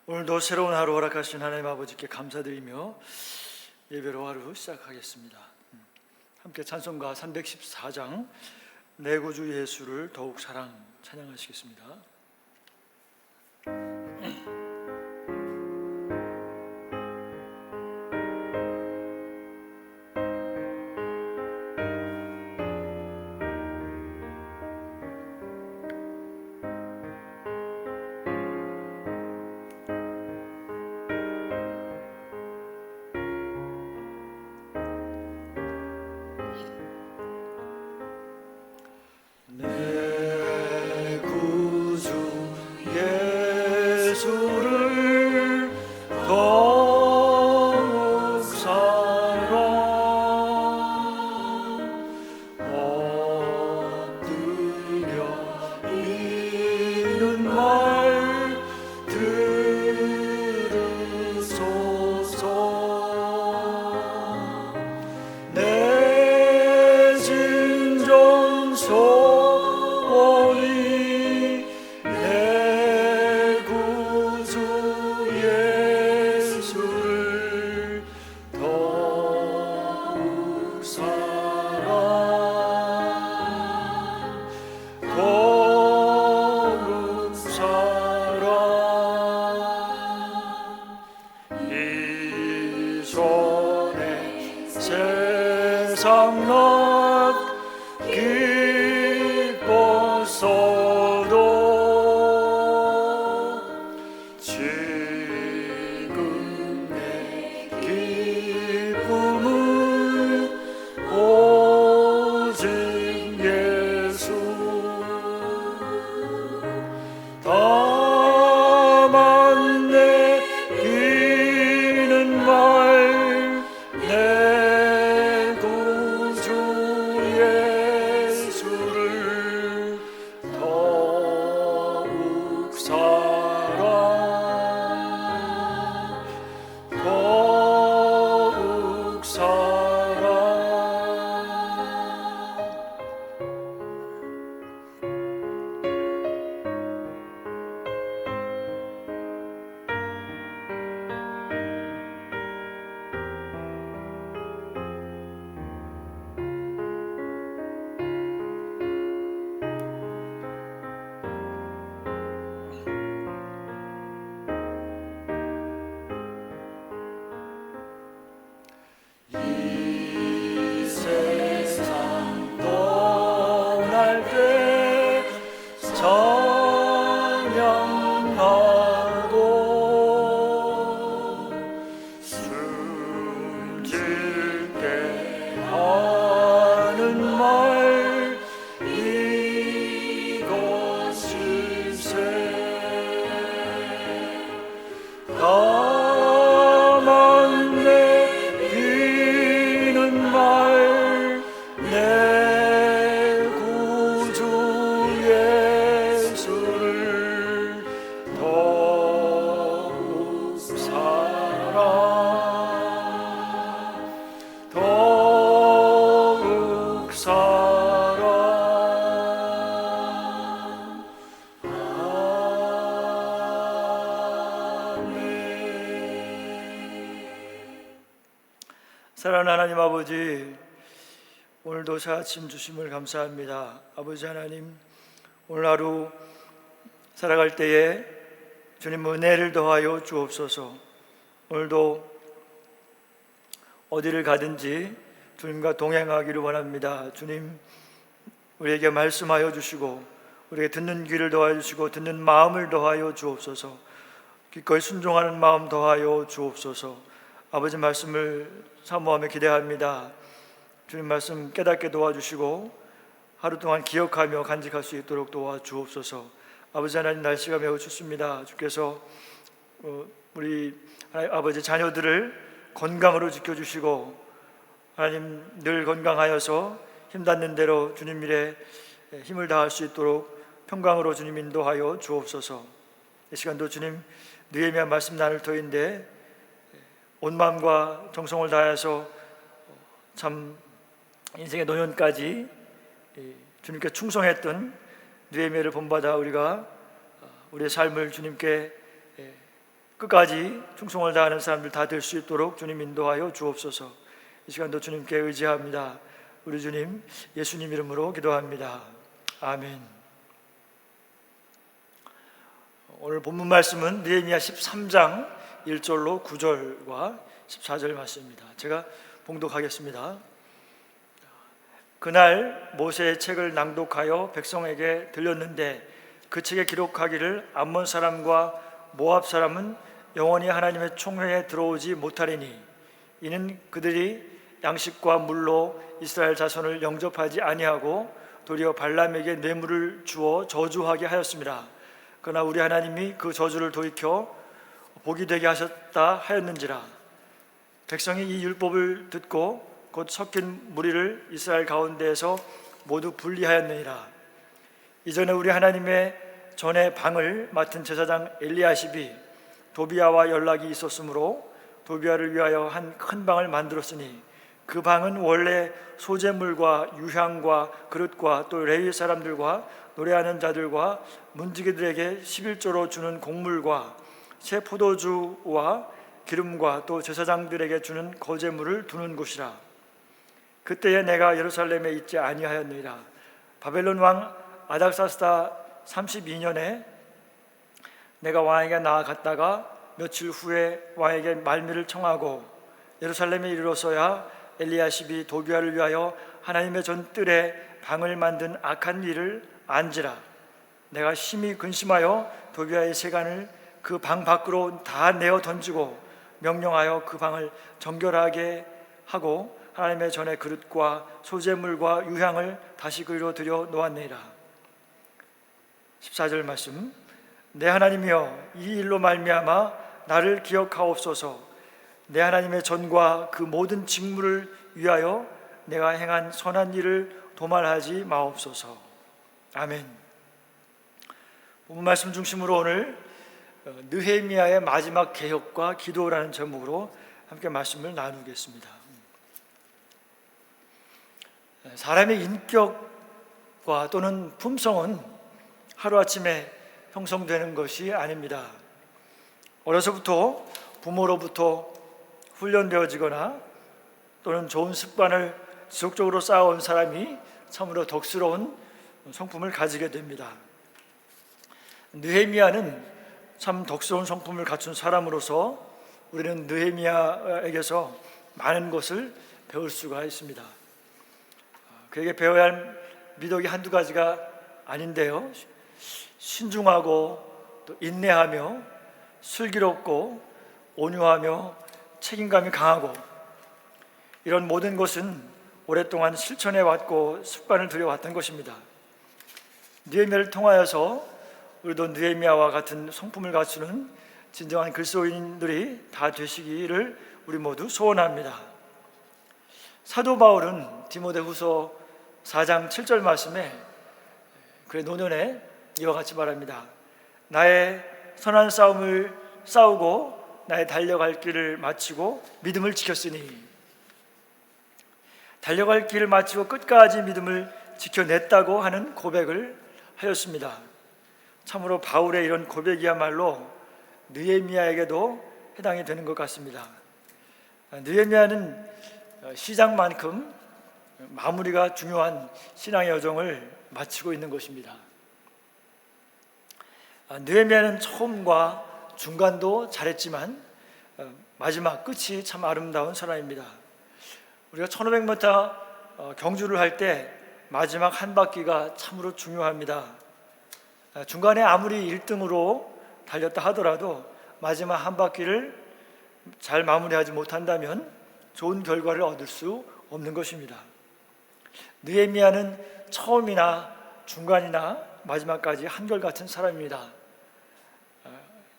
오늘도 새로운 하루 허락하신 하나님 아버지께 감사드리며 예배로 하루 시작하겠습니다. 함께 찬송가 314장 내 구주 예수를 더욱 사랑 찬양하시겠습니다. 내 구주 예수를 더욱 사랑 엎드려 이는 말 들으소서. 내 진정 소원이 내 구주 예수를 더욱 사랑 더욱 사랑 이전에 세상 나 기뻤어도 지금 내 기쁨은 오직 예수. 다만 내 기는 말 내 구주 예수를 더욱 사랑 더욱 사랑. 이 세상 떠날 때 찬양하고 숨질 때 하는 말 이것일세. 다만 내 기는 말 내 구주 예수를 더욱 사랑 더욱 사랑. 사랑하는 하나님 아버지, 오늘도 새 아침 주심을 감사합니다. 아버지 하나님, 오늘 하루 살아갈 때에 주님 은혜를 더하여 주옵소서. 오늘도 어디를 가든지 주님과 동행하기를 원합니다. 주님, 우리에게 말씀하여 주시고 우리에게 듣는 귀를 더하여 주시고 듣는 마음을 더하여 주옵소서. 기꺼이 순종하는 마음 더하여 주옵소서. 아버지 말씀을 사모하며 기대합니다. 주님 말씀 깨닫게 도와주시고 하루 동안 기억하며 간직할 수 있도록 도와주옵소서. 아버지 하나님, 날씨가 매우 춥습니다. 주께서 우리 아버지 자녀들을 건강으로 지켜주시고 하나님 늘 건강하여서 힘닿는 대로 주님 일에 힘을 다할 수 있도록 평강으로 주님 인도하여 주옵소서. 이 시간도 주님 느헤미야 말씀 나눌 터인데 온 마음과 정성을 다해서 참 인생의 노년까지 주님께 충성했던 느헤미야를 본받아 우리가 우리의 삶을 주님께 끝까지 충성을 다하는 사람들 다 될 수 있도록 주님 인도하여 주옵소서. 이 시간도 주님께 의지합니다. 우리 주님 예수님 이름으로 기도합니다. 아멘. 오늘 본문 말씀은 느헤미야 13장 1절로 9절과 14절 말씀입니다. 제가 봉독하겠습니다. 그날 모세의 책을 낭독하여 백성에게 들렸는데 그 책에 기록하기를 암몬 사람과 모압 사람은 영원히 하나님의 총회에 들어오지 못하리니 이는 그들이 양식과 물로 이스라엘 자손을 영접하지 아니하고 도리어 발람에게 뇌물을 주어 저주하게 하였습니다. 그러나 우리 하나님이 그 저주를 돌이켜 복이 되게 하셨다 하였는지라. 백성이 이 율법을 듣고 곧 섞인 무리를 이스라엘 가운데에서 모두 분리하였느니라. 이전에 우리 하나님의 전에 방을 맡은 제사장 엘리야십이 도비아와 연락이 있었으므로 도비아를 위하여 한 큰 방을 만들었으니 그 방은 원래 소재물과 유향과 그릇과 또 레위 사람들과 노래하는 자들과 문지기들에게 11조로 주는 곡물과 새 포도주와 기름과 또 제사장들에게 주는 거제물을 두는 곳이라. 그때에 내가 예루살렘에 있지 아니하였느니라. 바벨론 왕 아닥사스다 32년에 내가 왕에게 나아갔다가 며칠 후에 왕에게 말미를 청하고 예루살렘에 이르러서야 엘리야십이 도비아를 위하여 하나님의 전 뜰에 방을 만든 악한 일을 안지라. 내가 심히 근심하여 도비아의 세간을 그 방 밖으로 다 내어 던지고 명령하여 그 방을 정결하게 하고 하나님의 전의 그릇과 소재물과 유향을 다시 그리로 들여 놓았느니라. 14절 말씀. 내 하나님이여 이 일로 말미암아 나를 기억하옵소서. 내 하나님의 전과 그 모든 직무를 위하여 내가 행한 선한 일을 도말하지 마옵소서. 아멘. 본문 말씀 중심으로 오늘 느헤미야의 마지막 개혁과 기도라는 제목으로 함께 말씀을 나누겠습니다. 사람의 인격과 또는 품성은 하루아침에 형성되는 것이 아닙니다. 어려서부터 부모로부터 훈련되어지거나 또는 좋은 습관을 지속적으로 쌓아온 사람이 참으로 덕스러운 성품을 가지게 됩니다. 느헤미야는 참 덕스러운 성품을 갖춘 사람으로서 우리는 느헤미야에게서 많은 것을 배울 수가 있습니다. 그에게 배워야 할 미덕이 한두 가지가 아닌데요, 신중하고 또 인내하며 슬기롭고 온유하며 책임감이 강하고, 이런 모든 것은 오랫동안 실천해 왔고 습관을 들여왔던 것입니다. 느헤미야를 통하여서 우리도 느헤미야와 같은 성품을 갖추는 진정한 그리스도인들이 다 되시기를 우리 모두 소원합니다. 사도 바울은 디모데후서 4장 7절 말씀에 그의 노년에 이와 같이 말합니다. 나의 선한 싸움을 싸우고 나의 달려갈 길을 마치고 믿음을 지켰으니, 달려갈 길을 마치고 끝까지 믿음을 지켜냈다고 하는 고백을 하였습니다. 참으로 바울의 이런 고백이야말로 느헤미야에게도 해당이 되는 것 같습니다. 느헤미야는 시작만큼 마무리가 중요한 신앙의 여정을 마치고 있는 것입니다. 느헤미야는 처음과 중간도 잘했지만 마지막 끝이 참 아름다운 사람입니다. 우리가 1500m 경주를 할 때 마지막 한 바퀴가 참으로 중요합니다. 중간에 아무리 1등으로 달렸다 하더라도 마지막 한 바퀴를 잘 마무리하지 못한다면 좋은 결과를 얻을 수 없는 것입니다. 느헤미야는 처음이나 중간이나 마지막까지 한결같은 사람입니다.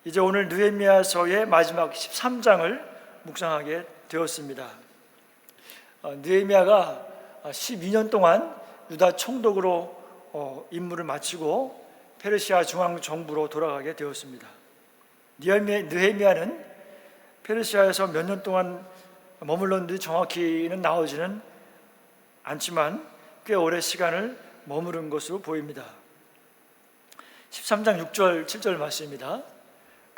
이제 오늘 느헤미야서의 마지막 13장을 묵상하게 되었습니다. 느헤미야가 12년 동안 유다 총독으로 임무를 마치고 페르시아 중앙정부로 돌아가게 되었습니다. 느헤미야는 페르시아에서 몇 년 동안 머물렀는지 정확히는 나오지는 않지만 꽤 오래 시간을 머무른 것으로 보입니다. 13장 6절 7절 말씀입니다.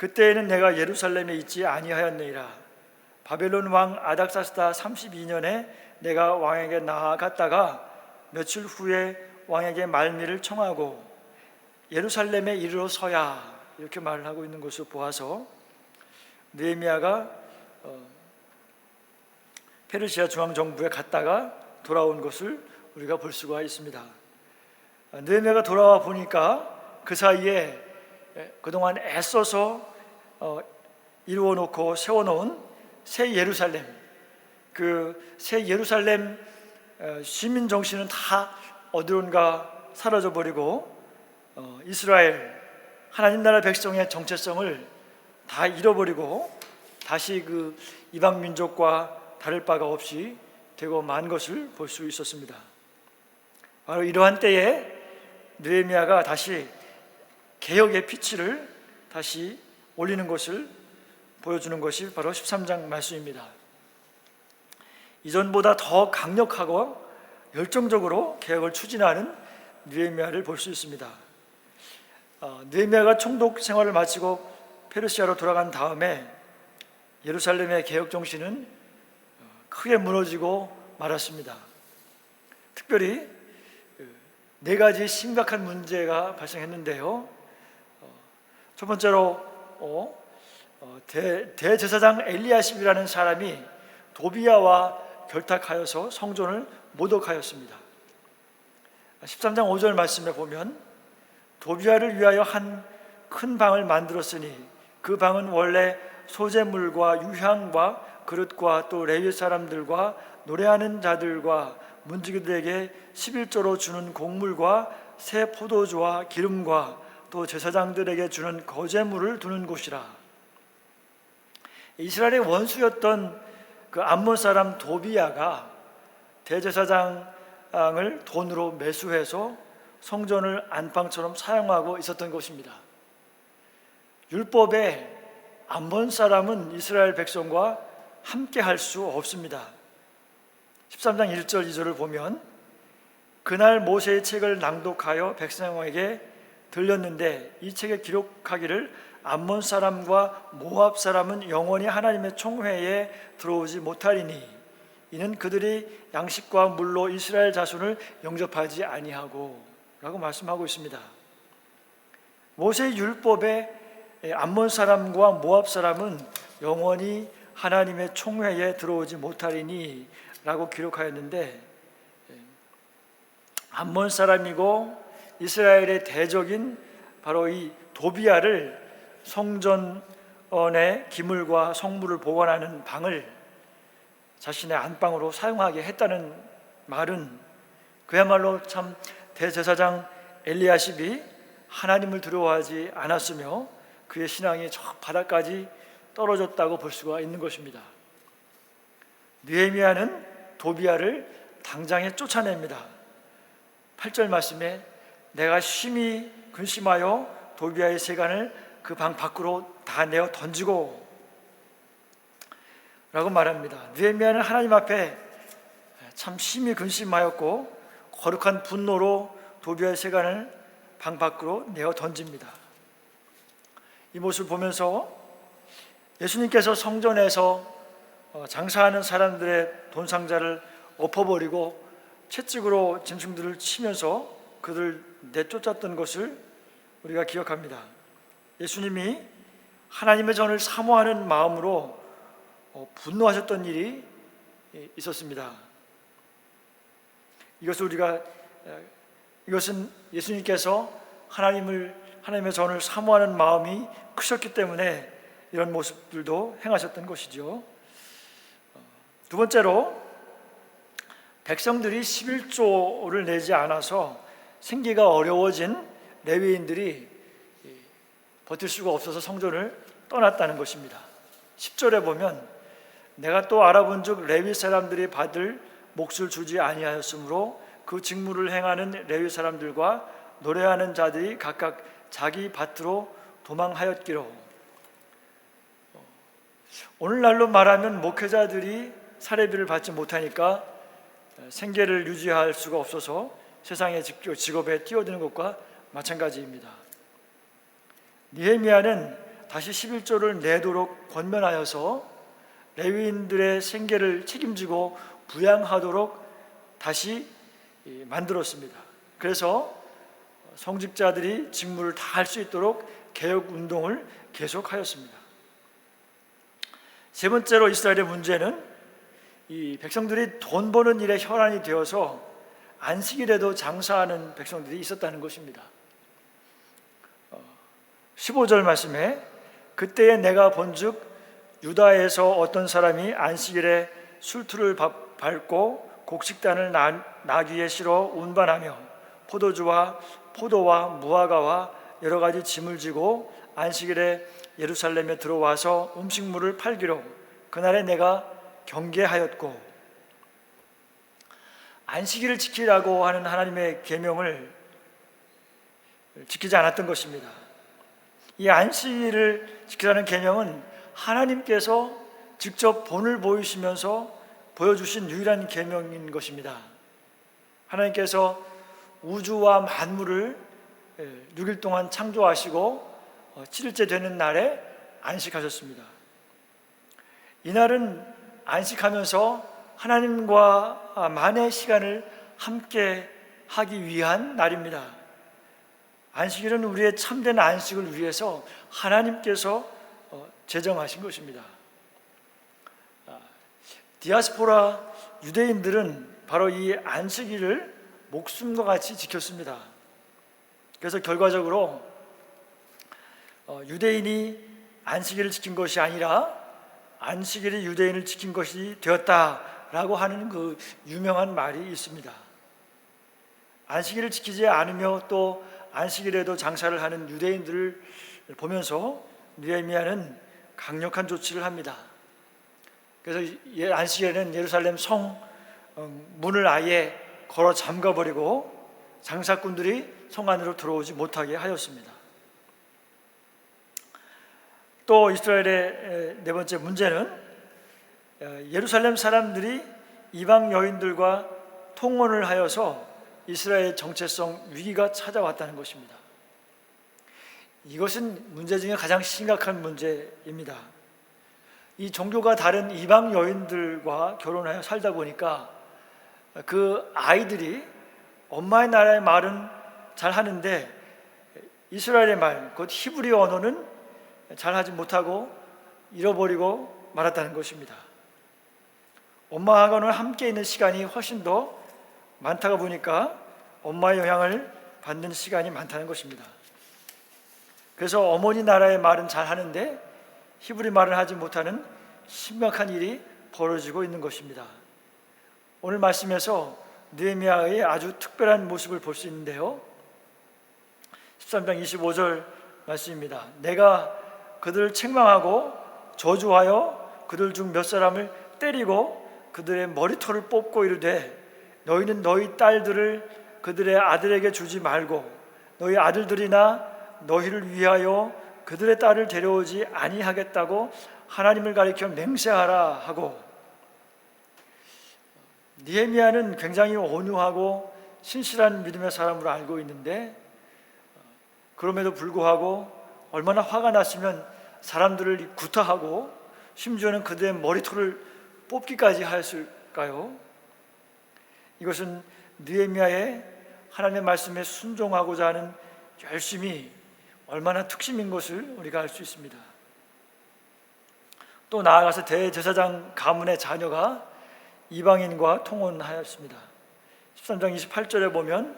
그때에는 내가 예루살렘에 있지 아니하였느니라. 바벨론 왕 아닥사스다 32년에 내가 왕에게 나아갔다가 며칠 후에 왕에게 말미를 청하고 예루살렘에 이르러 서야, 이렇게 말을 하고 있는 것을 보아서 느헤미야가 페르시아 중앙정부에 갔다가 돌아온 것을 우리가 볼 수가 있습니다. 느헤미야가 돌아와 보니까 그 사이에 그동안 애써서 이루어놓고 세워놓은 새 예루살렘, 그 새 예루살렘 시민 정신은 다 어디론가 사라져버리고 이스라엘 하나님 나라 백성의 정체성을 다 잃어버리고 다시 그 이방 민족과 다를 바가 없이 되고 만 것을 볼 수 있었습니다. 바로 이러한 때에 느헤미야가 다시 개혁의 피치를 다시 올리는 것을 보여주는 것이 바로 13장 말씀입니다. 이전보다 더 강력하고 열정적으로 개혁을 추진하는 느헤미야를 볼 수 있습니다. 느헤미야가 총독 생활을 마치고 페르시아로 돌아간 다음에 예루살렘의 개혁 정신은 크게 무너지고 말았습니다. 특별히 네 가지 심각한 문제가 발생했는데요. 첫 번째로 대제사장 엘리야십이라는 사람이 도비야와 결탁하여서 성전을 모독하였습니다. 13장 5절 말씀에 보면 도비야를 위하여 한 큰 방을 만들었으니 그 방은 원래 소재물과 유향과 그릇과 또 레위 사람들과 노래하는 자들과 문지기들에게 11조로 주는 곡물과 새 포도주와 기름과 또 제사장들에게 주는 거제물을 두는 곳이라. 이스라엘의 원수였던 그 암몬 사람 도비야가 대제사장을 돈으로 매수해서 성전을 안방처럼 사용하고 있었던 것입니다. 율법에 암몬 사람은 이스라엘 백성과 함께 할 수 없습니다. 13장 1절 2절을 보면 그날 모세의 책을 낭독하여 백성에게 들렸는데 이 책에 기록하기를 암몬 사람과 모압 사람은 영원히 하나님의 총회에 들어오지 못하리니 이는 그들이 양식과 물로 이스라엘 자손을 영접하지 아니하고 라고 말씀하고 있습니다. 모세의 율법에 암몬 사람과 모압 사람은 영원히 하나님의 총회에 들어오지 못하리니 라고 기록하였는데, 암몬 사람이고 이스라엘의 대적인 바로 이 도비야를 성전의 기물과 성물을 보관하는 방을 자신의 안방으로 사용하게 했다는 말은 그야말로 참 대제사장 엘리야십이 하나님을 두려워하지 않았으며 그의 신앙이 저 바닥까지 떨어졌다고 볼 수가 있는 것입니다. 느헤미야는 도비야를 당장에 쫓아냅니다. 8절 말씀에 내가 심히 근심하여 도비야의 세간을 그 방 밖으로 다 내어 던지고 라고 말합니다. 느헤미야는 하나님 앞에 참 심히 근심하였고 거룩한 분노로 도비야의 세간을 방 밖으로 내어 던집니다. 이 모습을 보면서 예수님께서 성전에서 장사하는 사람들의 돈 상자를 엎어버리고 채찍으로 짐승들을 치면서 그들을 내쫓았던 것을 우리가 기억합니다. 예수님이 하나님의 전을 사모하는 마음으로 분노하셨던 일이 있었습니다. 이것은 예수님께서 하나님의 전을 사모하는 마음이 크셨기 때문에 이런 모습들도 행하셨던 것이죠. 두 번째로 백성들이 11조를 내지 않아서 생계가 어려워진 레위인들이 버틸 수가 없어서 성전을 떠났다는 것입니다. 10절에 보면 내가 또 알아본 즉 레위 사람들이 받을 몫을 주지 아니하였으므로 그 직무를 행하는 레위 사람들과 노래하는 자들이 각각 자기 밭으로 도망하였기로. 오늘날로 말하면 목회자들이 사례비를 받지 못하니까 생계를 유지할 수가 없어서 세상의 직업에 뛰어드는 것과 마찬가지입니다. 느헤미야는 다시 11조를 내도록 권면하여서 레위인들의 생계를 책임지고 부양하도록 다시 만들었습니다. 그래서 성직자들이 직무를 다 할 수 있도록 개혁 운동을 계속하였습니다. 세 번째로 이스라엘의 문제는 이 백성들이 돈 버는 일에 혈안이 되어서 안식일에도 장사하는 백성들이 있었다는 것입니다. 15절 말씀에 그때에 내가 본즉 유다에서 어떤 사람이 안식일에 술투를 밟고 곡식단을 나귀에 실어 운반하며 포도주와 포도와 무화과와 여러 가지 짐을 지고 안식일에 예루살렘에 들어와서 음식물을 팔기로 그날에 내가 경계하였고, 안식일을 지키라고 하는 하나님의 계명을 지키지 않았던 것입니다. 이 안식일을 지키라는 계명은 하나님께서 직접 본을 보이시면서 보여주신 유일한 계명인 것입니다. 하나님께서 우주와 만물을 6일 동안 창조하시고 7일째 되는 날에 안식하셨습니다. 이날은 안식하면서 하나님과 만의 시간을 함께 하기 위한 날입니다. 안식일은 우리의 참된 안식을 위해서 하나님께서 제정하신 것입니다. 디아스포라 유대인들은 바로 이 안식일을 목숨과 같이 지켰습니다. 그래서 결과적으로 유대인이 안식일을 지킨 것이 아니라 안식일이 유대인을 지킨 것이 되었다라고 하는 그 유명한 말이 있습니다. 안식일을 지키지 않으며 또 안식일에도 장사를 하는 유대인들을 보면서 느헤미야는 강력한 조치를 합니다. 그래서 안식일에는 예루살렘 성 문을 아예 걸어 잠가버리고 장사꾼들이 성 안으로 들어오지 못하게 하였습니다. 또 이스라엘의 네 번째 문제는 예루살렘 사람들이 이방 여인들과 통혼을 하여서 이스라엘의 정체성 위기가 찾아왔다는 것입니다. 이것은 문제 중에 가장 심각한 문제입니다. 이 종교가 다른 이방 여인들과 결혼하여 살다 보니까 그 아이들이 엄마의 나라의 말은 잘 하는데 이스라엘의 말, 곧 히브리 언어는 잘하지 못하고 잃어버리고 말았다는 것입니다. 엄마하고는 함께 있는 시간이 훨씬 더 많다가 보니까 엄마의 영향을 받는 시간이 많다는 것입니다. 그래서 어머니 나라의 말은 잘하는데 히브리 말을 하지 못하는 심각한 일이 벌어지고 있는 것입니다. 오늘 말씀에서 느헤미야의 아주 특별한 모습을 볼 수 있는데요, 13장 25절 말씀입니다. 내가 그들을 책망하고 저주하여 그들 중 몇 사람을 때리고 그들의 머리털을 뽑고 이르되 너희는 너희 딸들을 그들의 아들에게 주지 말고 너희 아들들이나 너희를 위하여 그들의 딸을 데려오지 아니하겠다고 하나님을 가리켜 맹세하라 하고, 느헤미야는 굉장히 온유하고 신실한 믿음의 사람으로 알고 있는데 그럼에도 불구하고 얼마나 화가 났으면 사람들을 구타하고 심지어는 그들의 머리털을 뽑기까지 하였을까요? 이것은 느헤미야의 하나님의 말씀에 순종하고자 하는 열심이 얼마나 특심인 것을 우리가 알 수 있습니다. 또 나아가서 대제사장 가문의 자녀가 이방인과 통혼하였습니다. 13장 28절에 보면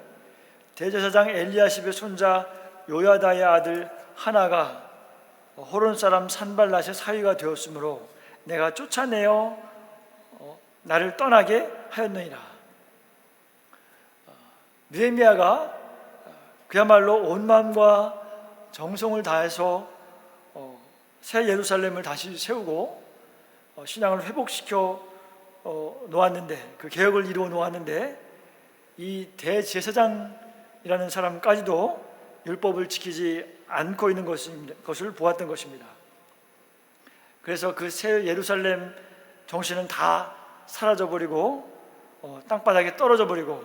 대제사장 엘리야십의 손자 요야다의 아들 하나가 호론 사람 산발랏의 사위가 되었으므로 내가 쫓아내어 나를 떠나게 하였느니라. 느헤미야가 그야말로 온 마음과 정성을 다해서 새 예루살렘을 다시 세우고 신앙을 회복시켜 놓았는데, 그 개혁을 이루어 놓았는데 이 대제사장이라는 사람까지도 율법을 지키지 않고 있는 것을 보았던 것입니다. 그래서 그 새 예루살렘 정신은 다 사라져버리고 땅바닥에 떨어져버리고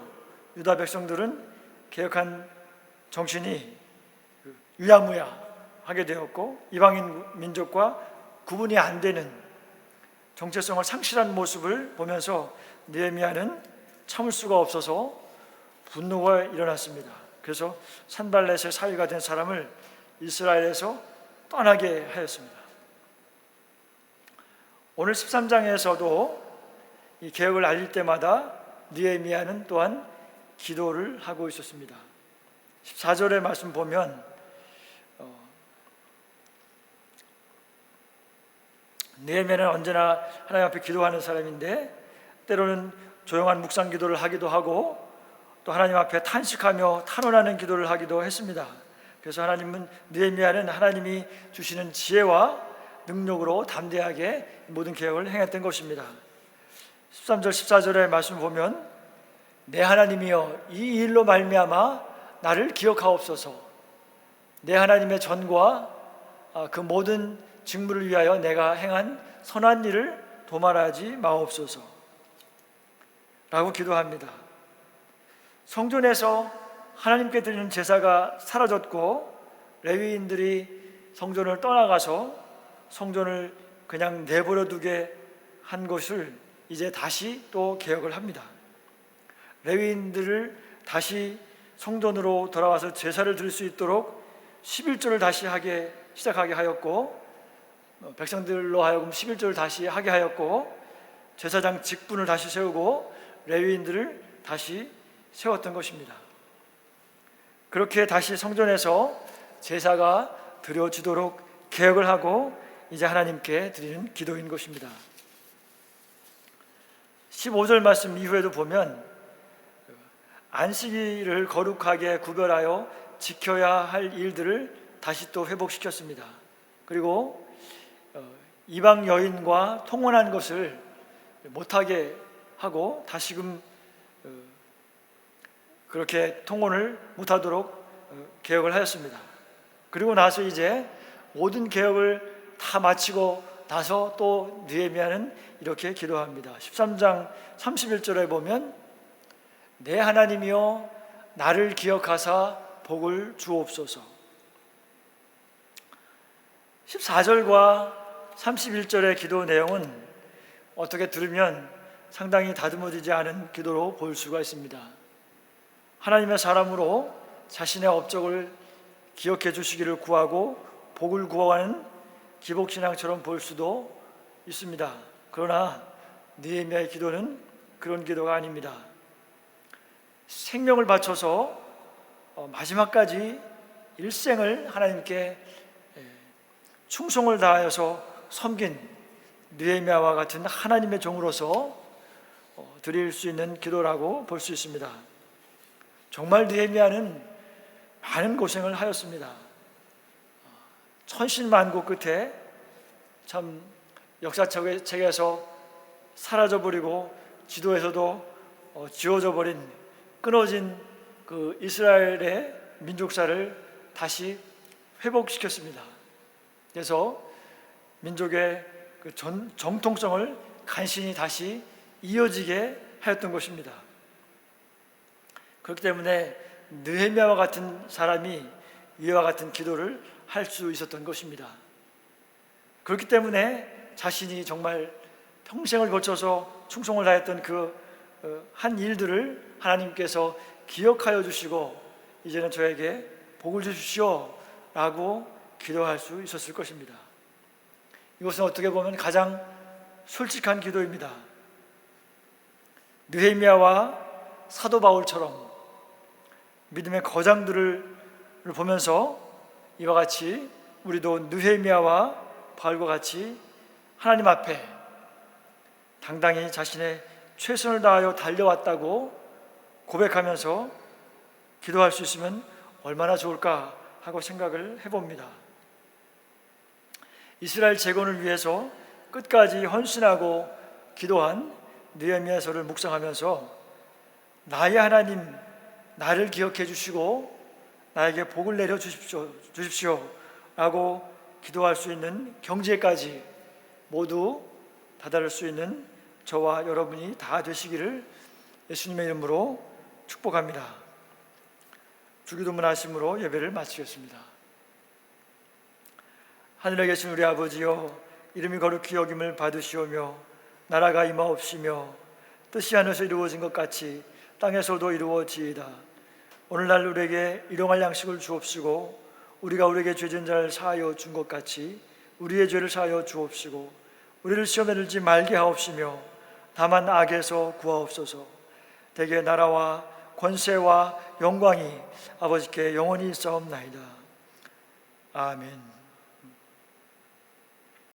유다 백성들은 개혁한 정신이 유야무야 하게 되었고 이방인 민족과 구분이 안 되는 정체성을 상실한 모습을 보면서 느헤미야는 참을 수가 없어서 분노가 일어났습니다. 그래서 산발렛의 사위가 된 사람을 이스라엘에서 떠나게 하였습니다. 오늘 13장에서도 이 개혁을 알릴 때마다 느헤미야는 또한 기도를 하고 있었습니다. 14절의 말씀 보면 느헤미야는 언제나 하나님 앞에 기도하는 사람인데 때로는 조용한 묵상 기도를 하기도 하고 또 하나님 앞에 탄식하며 탄원하는 기도를 하기도 했습니다. 그래서 느헤미야는 하나님이 주시는 지혜와 능력으로 담대하게 모든 개혁을 행했던 것입니다. 13절 14절의 말씀 보면 내 하나님이여 이 일로 말미암아 나를 기억하옵소서. 내 하나님의 전과 그 모든 직무를 위하여 내가 행한 선한 일을 도말하지 마옵소서 라고 기도합니다. 성전에서 하나님께 드리는 제사가 사라졌고 레위인들이 성전을 떠나가서 성전을 그냥 내버려 두게 한 것을 이제 다시 또 개혁을 합니다. 레위인들을 다시 성전으로 돌아와서 제사를 드릴 수 있도록 11조를 다시 시작하게 하였고 백성들로 하여금 11조를 다시 하게 하였고 제사장 직분을 다시 세우고 레위인들을 다시 세웠던 것입니다. 그렇게 다시 성전에서 제사가 드려지도록 개혁을 하고 이제 하나님께 드리는 기도인 것입니다. 15절 말씀 이후에도 보면 안식일을 거룩하게 구별하여 지켜야 할 일들을 다시 또 회복시켰습니다. 그리고 이방 여인과 통혼한 것을 못하게 하고 다시금 그렇게 통혼을 못하도록 개혁을 하였습니다. 그리고 나서 이제 모든 개혁을 다 마치고 나서 또 느헤미야는 이렇게 기도합니다. 13장 31절에 보면 내 하나님이여 나를 기억하사 복을 주옵소서. 14절과 31절의 기도 내용은 어떻게 들으면 상당히 다듬어지지 않은 기도로 볼 수가 있습니다. 하나님의 사람으로 자신의 업적을 기억해 주시기를 구하고 복을 구하는 기복신앙처럼 볼 수도 있습니다. 그러나 느헤미야의 기도는 그런 기도가 아닙니다. 생명을 바쳐서 마지막까지 일생을 하나님께 충성을 다하여서 섬긴 느헤미야와 같은 하나님의 종으로서 드릴 수 있는 기도라고 볼 수 있습니다. 정말 느헤미야는 많은 고생을 하였습니다. 천신만고 끝에 참 역사책에서 사라져버리고 지도에서도 지워져 버린 끊어진 그 이스라엘의 민족사를 다시 회복시켰습니다. 그래서 민족의 그 정통성을 간신히 다시 이어지게 하였던 것입니다. 그렇기 때문에 느헤미야와 같은 사람이 이와 같은 기도를 할 수 있었던 것입니다. 그렇기 때문에 자신이 정말 평생을 거쳐서 충성을 다했던 그 한 일들을 하나님께서 기억하여 주시고 이제는 저에게 복을 주십시오 라고 기도할 수 있었을 것입니다. 이것은 어떻게 보면 가장 솔직한 기도입니다. 느헤미야와 사도 바울처럼 믿음의 거장들을 보면서 이와 같이 우리도 느헤미야와 바울과 같이 하나님 앞에 당당히 자신의 최선을 다하여 달려왔다고 고백하면서 기도할 수 있으면 얼마나 좋을까 하고 생각을 해봅니다. 이스라엘 재건을 위해서 끝까지 헌신하고 기도한 느헤미야서를 묵상하면서 나의 하나님 나를 기억해 주시고 나에게 복을 내려 주십시오 라고 기도할 수 있는 경지에까지 모두 다다를 수 있는 저와 여러분이 다 되시기를 예수님의 이름으로 축복합니다. 주기도문 하심으로 예배를 마치겠습니다. 하늘에 계신 우리 아버지여, 이름이 거룩히 여김을 받으시오며 나라가 임하옵시며 뜻이 하늘에서 이루어진 것 같이 땅에서도 이루어지이다. 오늘날 우리에게 일용할 양식을 주옵시고 우리가 우리에게 죄진 자를 사하여 준 것 같이 우리의 죄를 사하여 주옵시고 우리를 시험에 들지 말게 하옵시며 다만 악에서 구하옵소서. 대개 나라와 권세와 영광이 아버지께 영원히 있사옵나이다. 아멘.